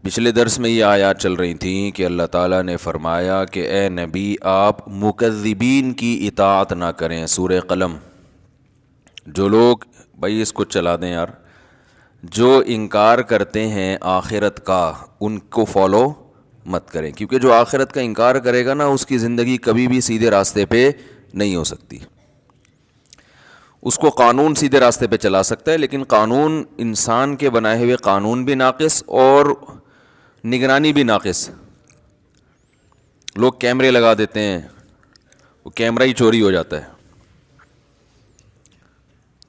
پچھلے درس میں یہ آیات چل رہی تھیں کہ اللہ تعالیٰ نے فرمایا کہ اے نبی آپ مکذبین کی اطاعت نہ کریں. سورہ قلم. جو لوگ بھائی اس کو چلا دیں یار، جو انکار کرتے ہیں آخرت کا ان کو فالو مت کریں، کیونکہ جو آخرت کا انکار کرے گا نا اس کی زندگی کبھی بھی سیدھے راستے پہ نہیں ہو سکتی. اس کو قانون سیدھے راستے پہ چلا سکتا ہے، لیکن قانون انسان کے بنائے ہوئے قانون بھی ناقص اور نگرانی بھی ناقص. لوگ کیمرے لگا دیتے ہیں، وہ کیمرہ ہی چوری ہو جاتا ہے.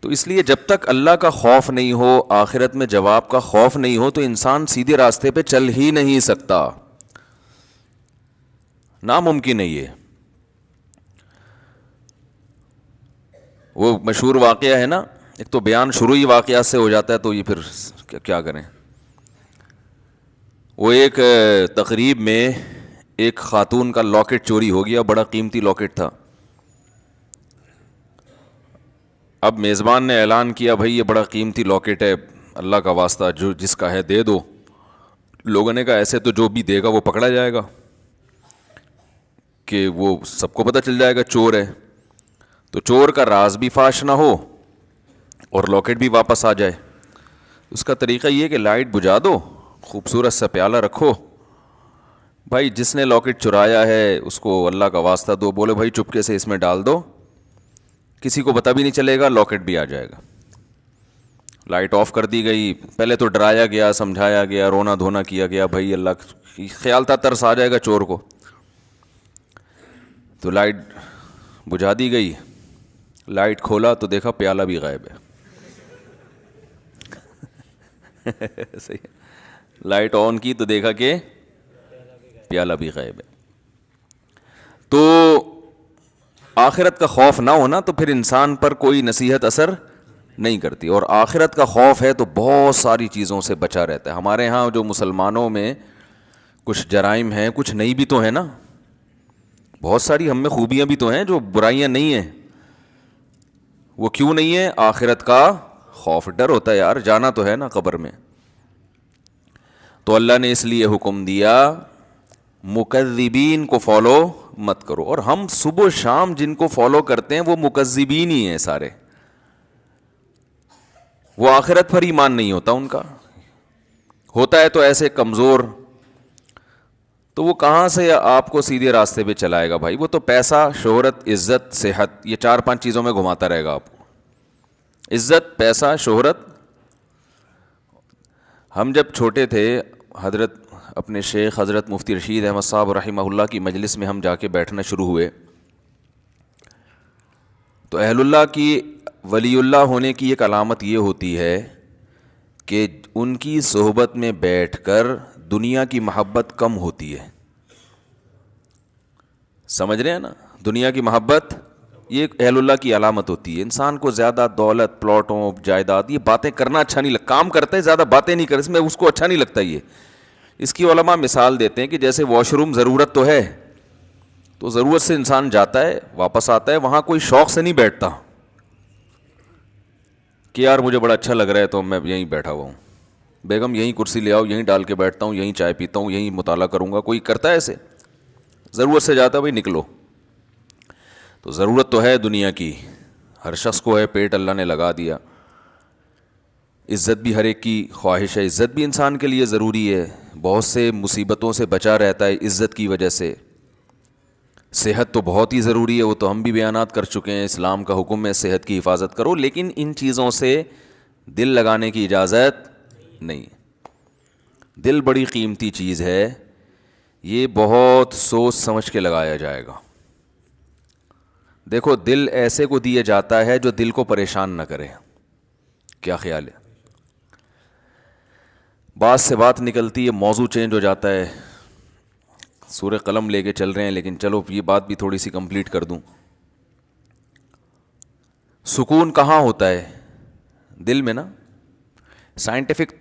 تو اس لیے جب تک اللہ کا خوف نہیں ہو، آخرت میں جواب کا خوف نہیں ہو، تو انسان سیدھے راستے پہ چل ہی نہیں سکتا. ناممکن ہے یہ. وہ مشہور واقعہ ہے نا، ایک تو بیان شروع ہی واقعات سے ہو جاتا ہے، تو یہ پھر کیا کریں. وہ ایک تقریب میں ایک خاتون کا لاکٹ چوری ہو گیا، بڑا قیمتی لاکٹ تھا. اب میزبان نے اعلان کیا بھائی یہ بڑا قیمتی لاکٹ ہے، اللہ کا واسطہ جو جس کا ہے دے دو. لوگوں نے کہا ایسے تو جو بھی دے گا وہ پکڑا جائے گا، کہ وہ سب کو پتہ چل جائے گا چور ہے، تو چور کا راز بھی فاش نہ ہو اور لاکٹ بھی واپس آ جائے. اس کا طریقہ یہ کہ لائٹ بجھا دو، خوبصورت سا پیالہ رکھو، بھائی جس نے لاکٹ چرایا ہے اس کو اللہ کا واسطہ دو، بولے بھائی چپکے سے اس میں ڈال دو، کسی کو پتہ بھی نہیں چلے گا، لاکٹ بھی آ جائے گا. لائٹ آف کر دی گئی. پہلے تو ڈرایا گیا، سمجھایا گیا، رونا دھونا کیا گیا، بھائی اللہ خیال تھا ترس آ جائے گا چور کو. تو لائٹ بجھا دی گئی. لائٹ کھولا تو دیکھا پیالہ بھی غائب ہے. صحیح. لائٹ آن کی تو دیکھا کہ پیالہ بھی غائب ہے. تو آخرت کا خوف نہ ہونا تو پھر انسان پر کوئی نصیحت اثر نہیں کرتی، اور آخرت کا خوف ہے تو بہت ساری چیزوں سے بچا رہتا ہے. ہمارے ہاں جو مسلمانوں میں کچھ جرائم ہیں، کچھ نہیں بھی تو ہیں نا، بہت ساری ہم میں خوبیاں بھی تو ہیں، جو برائیاں نہیں ہیں. وہ کیوں نہیں ہے؟ آخرت کا خوف، ڈر ہوتا ہے یار، جانا تو ہے نا قبر میں. تو اللہ نے اس لیے حکم دیا مکذبین کو فالو مت کرو. اور ہم صبح و شام جن کو فالو کرتے ہیں وہ مکذبین ہی ہیں سارے. وہ آخرت پر ایمان نہیں ہوتا ان کا، ہوتا ہے تو ایسے کمزور. تو وہ کہاں سے آپ کو سیدھے راستے پہ چلائے گا بھائی؟ وہ تو پیسہ، شہرت، عزت، صحت، یہ 4-5 چیزوں میں گھماتا رہے گا آپ کو. عزت، پیسہ، شہرت. ہم جب چھوٹے تھے، حضرت اپنے شیخ حضرت مفتی رشید احمد صاحب رحمہ اللہ کی مجلس میں ہم جا کے بیٹھنا شروع ہوئے، تو اہل اللہ کی، ولی اللہ ہونے کی ایک علامت یہ ہوتی ہے کہ ان کی صحبت میں بیٹھ کر دنیا کی محبت کم ہوتی ہے. سمجھ رہے ہیں نا؟ دنیا کی محبت یہ اہل اللہ کی علامت ہوتی ہے. انسان کو زیادہ دولت، پلاٹوں، جائیداد، یہ باتیں کرنا اچھا نہیں لگتا. کام کرتے ہیں زیادہ باتیں نہیں کرتے، اس میں اس کو اچھا نہیں لگتا. یہ اس کی علماء مثال دیتے ہیں کہ جیسے واش روم ضرورت تو ہے، تو ضرورت سے انسان جاتا ہے واپس آتا ہے، وہاں کوئی شوق سے نہیں بیٹھتا کہ یار مجھے بڑا اچھا لگ رہا ہے تو میں یہیں بیٹھا ہوا ہوں، بیگم یہیں کرسی لے آؤ، یہیں ڈال کے بیٹھتا ہوں، یہیں چائے پیتا ہوں، یہیں مطالعہ کروں گا. کوئی کرتا ہے ایسے؟ ضرورت سے جاتا ہے بھائی نکلو. تو ضرورت تو ہے دنیا کی، ہر شخص کو ہے، پیٹ اللہ نے لگا دیا. عزت بھی ہر ایک کی خواہش ہے، عزت بھی انسان کے لیے ضروری ہے، بہت سے مصیبتوں سے بچا رہتا ہے عزت کی وجہ سے. صحت تو بہت ہی ضروری ہے، وہ تو ہم بھی بیانات کر چکے ہیں، اسلام کا حکم ہے صحت کی حفاظت کرو. لیکن ان چیزوں سے دل لگانے کی اجازت نہیں. دل بڑی قیمتی چیز ہے، یہ بہت سوچ سمجھ کے لگایا جائے گا. دیکھو دل ایسے کو دیا جاتا ہے جو دل کو پریشان نہ کرے. کیا خیال ہے؟ بات سے بات نکلتی ہے، موضوع چینج ہو جاتا ہے. سورہ قلم لے کے چل رہے ہیں، لیکن چلو یہ بات بھی تھوڑی سی کمپلیٹ کر دوں. سکون کہاں ہوتا ہے؟ دل میں نا. سائنٹیفک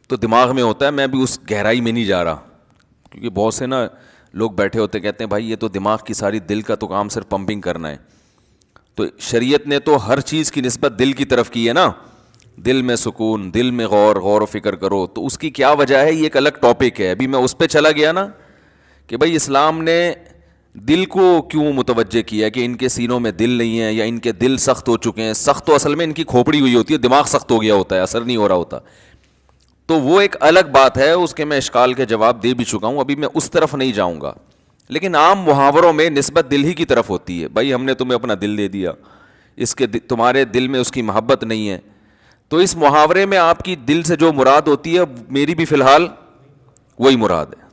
تو دماغ میں ہوتا ہے، میں بھی اس گہرائی میں نہیں جا رہا، کیونکہ بہت سے نا لوگ بیٹھے ہوتے کہتے ہیں بھائی یہ تو دماغ کی ساری، دل کا تو کام صرف پمپنگ کرنا ہے. تو شریعت نے تو ہر چیز کی نسبت دل کی طرف کی ہے نا. دل میں سکون، دل میں غور و فکر کرو. تو اس کی کیا وجہ ہے یہ ایک الگ ٹاپک ہے. ابھی میں اس پہ چلا گیا نا کہ بھائی اسلام نے دل کو کیوں متوجہ کیا کہ ان کے سینوں میں دل نہیں ہے یا ان کے دل سخت ہو چکے ہیں. سخت تو اصل میں ان کی کھوپڑی ہوئی ہوتی ہے، دماغ سخت ہو گیا ہوتا ہے، اثر نہیں ہو رہا ہوتا. تو وہ ایک الگ بات ہے، اس کے میں اشکال کے جواب دے بھی چکا ہوں، ابھی میں اس طرف نہیں جاؤں گا. لیکن عام محاوروں میں نسبت دل ہی کی طرف ہوتی ہے. بھائی ہم نے تمہیں اپنا دل دے دیا، اس کے تمہارے دل میں اس کی محبت نہیں ہے. تو اس محاورے میں آپ کی دل سے جو مراد ہوتی ہے میری بھی فی الحال وہی مراد ہے،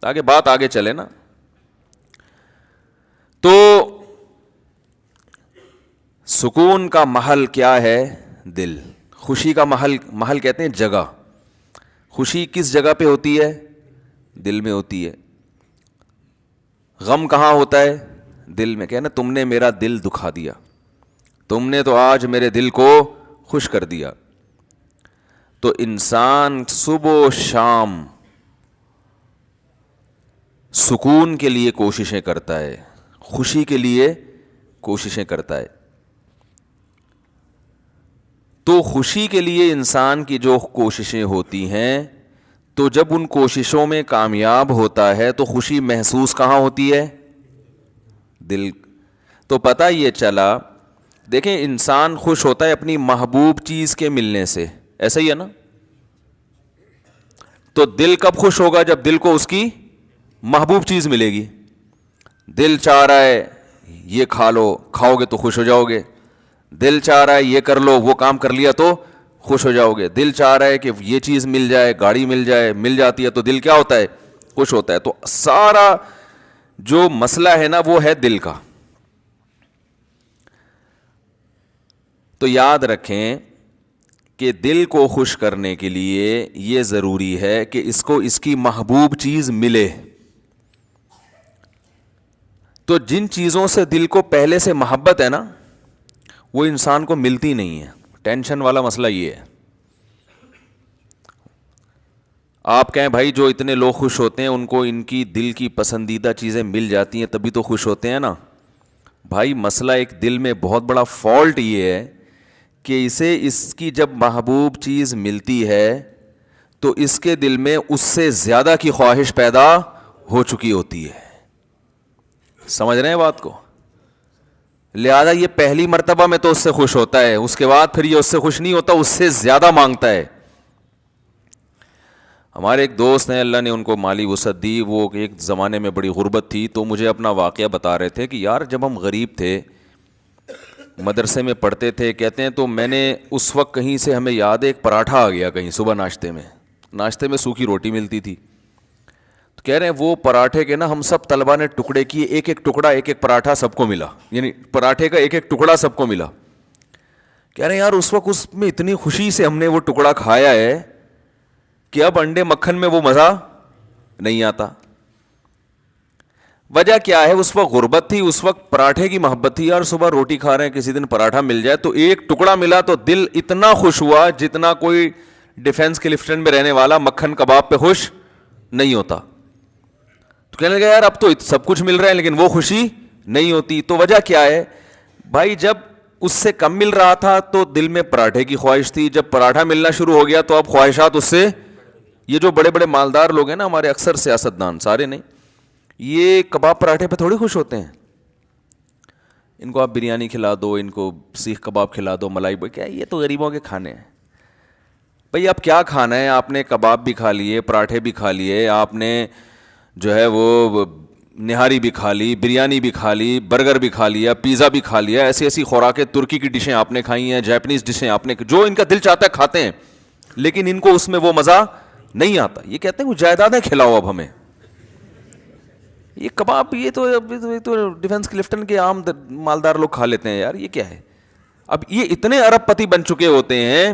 تاکہ بات آگے چلے نا. تو سکون کا محل کیا ہے؟ دل. خوشی کا محل کہتے ہیں جگہ. خوشی کس جگہ پہ ہوتی ہے؟ دل میں ہوتی ہے. غم کہاں ہوتا ہے؟ دل میں. کہنا تم نے میرا دل دکھا دیا، تم نے تو آج میرے دل کو خوش کر دیا. تو انسان صبح و شام سکون کے لیے کوششیں کرتا ہے، خوشی کے لیے کوششیں کرتا ہے. تو خوشی کے لیے انسان کی جو کوششیں ہوتی ہیں، تو جب ان کوششوں میں کامیاب ہوتا ہے تو خوشی محسوس کہاں ہوتی ہے؟ دل. تو پتہ یہ چلا، دیکھیں انسان خوش ہوتا ہے اپنی محبوب چیز کے ملنے سے، ایسا ہی ہے نا. تو دل کب خوش ہوگا؟ جب دل کو اس کی محبوب چیز ملے گی. دل چاہ رہا ہے یہ کھا لو، کھاؤ گے تو خوش ہو جاؤ گے. دل چاہ رہا ہے یہ کر لو، وہ کام کر لیا تو خوش ہو جاؤ گے. دل چاہ رہا ہے کہ یہ چیز مل جائے، گاڑی مل جائے، مل جاتی ہے تو دل کیا ہوتا ہے؟ خوش ہوتا ہے. تو سارا جو مسئلہ ہے نا وہ ہے دل کا. تو یاد رکھیں کہ دل کو خوش کرنے کے لیے یہ ضروری ہے کہ اس کو اس کی محبوب چیز ملے. تو جن چیزوں سے دل کو پہلے سے محبت ہے نا وہ انسان کو ملتی نہیں ہے. ٹینشن والا مسئلہ یہ ہے. آپ کہیں بھائی جو اتنے لوگ خوش ہوتے ہیں ان کو ان کی دل کی پسندیدہ چیزیں مل جاتی ہیں تبھی تو خوش ہوتے ہیں نا. بھائی مسئلہ ایک دل میں بہت بڑا فالٹ یہ ہے کہ اسے اس کی جب محبوب چیز ملتی ہے تو اس کے دل میں اس سے زیادہ کی خواہش پیدا ہو چکی ہوتی ہے. سمجھ رہے ہیں بات کو؟ لہذا یہ پہلی مرتبہ میں تو اس سے خوش ہوتا ہے، اس کے بعد پھر یہ اس سے خوش نہیں ہوتا، اس سے زیادہ مانگتا ہے. ہمارے ایک دوست ہیں، اللہ نے ان کو مالی وسعت دی، وہ ایک زمانے میں بڑی غربت تھی، تو مجھے اپنا واقعہ بتا رہے تھے کہ یار جب ہم غریب تھے، مدرسے میں پڑھتے تھے، کہتے ہیں تو میں نے اس وقت کہیں سے ہمیں یاد ہے ایک پراٹھا آ گیا کہیں صبح ناشتے میں سوکھی روٹی ملتی تھی. تو کہہ رہے ہیں وہ پراٹھے کے نا ہم سب طلبہ نے ٹکڑے کیے، ایک ایک ٹکڑا، ایک ایک پراٹھا سب کو ملا، یعنی پراٹھے کا ایک ایک ٹکڑا سب کو ملا. کہہ رہے ہیں یار اس وقت اس میں اتنی خوشی سے ہم نے وہ ٹکڑا کھایا ہے کہ اب انڈے مکھن میں وہ مزہ نہیں آتا. وجہ کیا ہے؟ اس وقت غربت تھی، اس وقت پراٹھے کی محبت تھی. یار صبح روٹی کھا رہے ہیں، کسی دن پراٹھا مل جائے تو ایک ٹکڑا ملا تو دل اتنا خوش ہوا جتنا کوئی ڈیفنس کلفٹن میں رہنے والا مکھن کباب پہ خوش نہیں ہوتا. تو کہنے لگا یار اب تو سب کچھ مل رہا ہے لیکن وہ خوشی نہیں ہوتی. تو وجہ کیا ہے بھائی؟ جب اس سے کم مل رہا تھا تو دل میں پراٹھے کی خواہش تھی، جب پراٹھا ملنا شروع ہو گیا تو اب خواہشات اس سے. یہ جو بڑے بڑے مالدار لوگ ہیں نا ہمارے، اکثر سیاستدان، سارے نہیں، یہ کباب پراٹھے پہ تھوڑی خوش ہوتے ہیں. ان کو آپ بریانی کھلا دو، ان کو سیخ کباب کھلا دو، ملائی کیا، یہ تو غریبوں کے کھانے ہیں. بھئی اب کیا کھانا ہے؟ آپ نے کباب بھی کھا لیے، پراٹھے بھی کھا لیے، آپ نے جو ہے وہ نہاری بھی کھا لی، بریانی بھی کھا لی، برگر بھی کھا لیا، پیزا بھی کھا لیا، ایسی ایسی خوراکیں، ترکی کی ڈشیں آپ نے کھائی ہیں، جاپنیز ڈشیں آپ نے، جو ان کا دل چاہتا ہے کھاتے ہیں، لیکن ان کو اس میں وہ مزہ نہیں آتا. یہ کہتے ہیں وہ جائیدادیں کھلاؤ اب ہمیں. یہ کباب یہ تو ڈیفنس کلفٹن کے عام مالدار لوگ کھا لیتے ہیں یار، یہ کیا ہے؟ اب یہ اتنے ارب پتی بن چکے ہوتے ہیں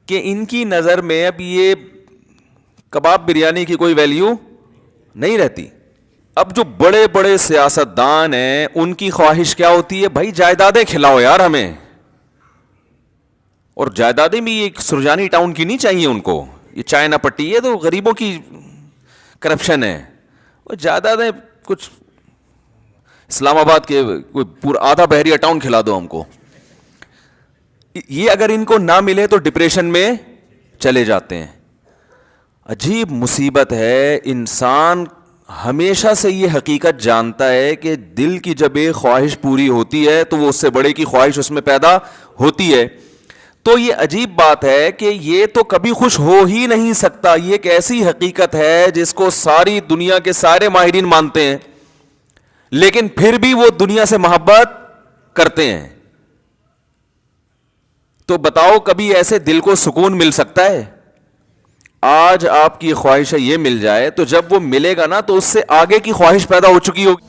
کہ ان کی نظر میں اب یہ کباب بریانی کی کوئی ویلیو نہیں رہتی. اب جو بڑے بڑے سیاستدان ہیں ان کی خواہش کیا ہوتی ہے؟ بھائی جائیدادیں کھلاؤ یار ہمیں. اور جائیدادیں بھی یہ سرجانی ٹاؤن کی نہیں چاہیے ان کو، یہ چائنا پٹی، یہ تو غریبوں کی کرپشن ہے. وہ جائیدادیں کچھ اسلام آباد کے کوئی پورا آدھا بحریہ ٹاؤن کھلا دو ہم کو. یہ اگر ان کو نہ ملے تو ڈپریشن میں چلے جاتے ہیں. عجیب مصیبت ہے. انسان ہمیشہ سے یہ حقیقت جانتا ہے کہ دل کی جب ایک خواہش پوری ہوتی ہے تو وہ اس سے بڑے کی خواہش اس میں پیدا ہوتی ہے. تو یہ عجیب بات ہے کہ یہ تو کبھی خوش ہو ہی نہیں سکتا. یہ ایک ایسی حقیقت ہے جس کو ساری دنیا کے سارے ماہرین مانتے ہیں, لیکن پھر بھی وہ دنیا سے محبت کرتے ہیں. تو بتاؤ کبھی ایسے دل کو سکون مل سکتا ہے؟ آج آپ کی خواہش ہے یہ مل جائے, تو جب وہ ملے گا نا تو اس سے آگے کی خواہش پیدا ہو چکی ہوگی.